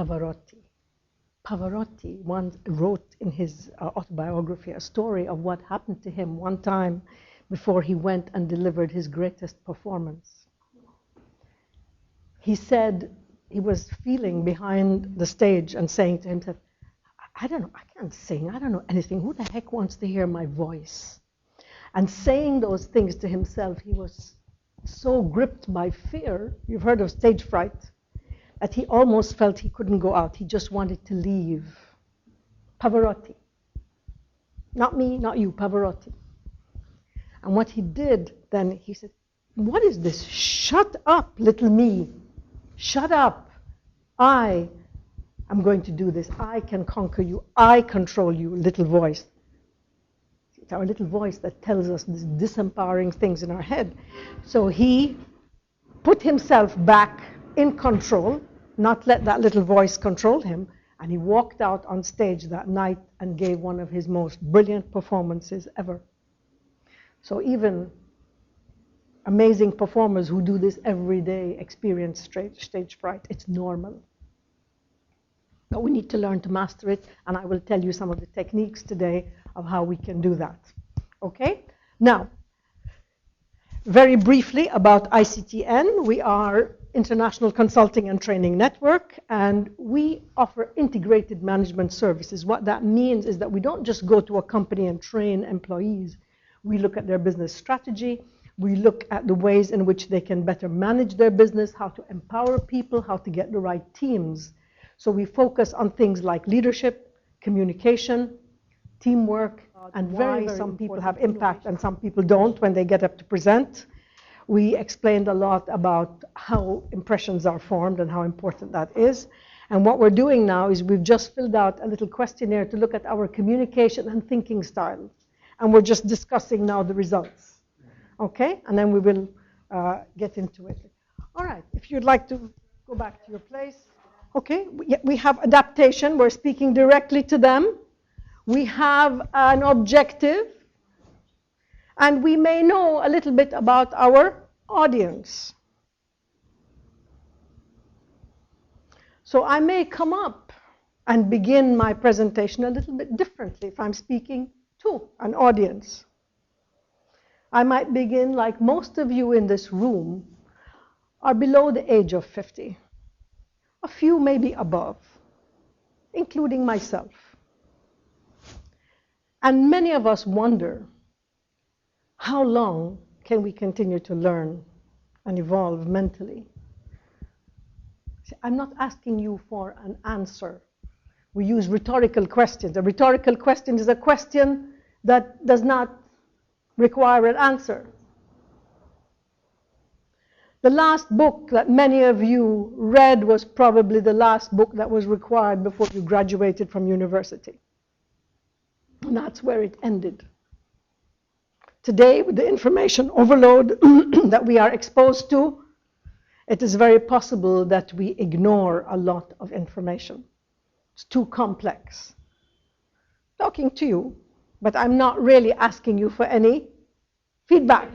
Pavarotti. Pavarotti once wrote in his autobiography a story of what happened to him one time before he went and delivered his greatest performance. He said he was feeling behind the stage and saying to himself, I don't know, I can't sing, I don't know anything. Who the heck wants to hear my voice? And saying those things to himself, he was so gripped by fear, you've heard of stage fright, that he almost felt he couldn't go out. He just wanted to leave. Pavarotti. Not me, not you, Pavarotti. And what he did then, he said, what is this? Shut up, little me. Shut up. I am going to do this. I can conquer you. I control you, little voice. It's our little voice that tells us these disempowering things in our head. So he put himself back in control, not let that little voice control him, and he walked out on stage that night and gave one of his most brilliant performances ever. So even amazing performers who do this every day experience stage fright. It's normal. But we need to learn to master it, and I will tell you some of the techniques today of how we can do that. Okay? Now, very briefly about ICTN. We are International Consulting and Training Network, and we offer integrated management services. What that means is that we don't just go to a company and train employees. We look at their business strategy. We look at the ways in which they can better manage their business, how to empower people, how to get the right teams. So we focus on things like leadership, communication, teamwork, and very some people have impact and some people don't when they get up to present. We explained a lot about how impressions are formed and how important that is. And what we're doing now is we've just filled out a little questionnaire to look at our communication and thinking style. And we're just discussing now the results. Okay? And then we will get into it. All right. If you'd like to go back to your place. Okay. We have adaptation. We're speaking directly to them. We have an objective. And we may know a little bit about our audience. So I may come up and begin my presentation a little bit differently if I'm speaking to an audience. I might begin like most of you in this room are below the age of 50. A few maybe above, including myself. And many of us wonder, how long can we continue to learn and evolve mentally? I'm not asking you for an answer. We use rhetorical questions. A rhetorical question is a question that does not require an answer. The last book that many of you read was probably the last book that was required before you graduated from university. And that's where it ended. Today, with the information overload that we are exposed to, it is very possible that we ignore a lot of information. It's too complex. Talking to you, but I'm not really asking you for any feedback.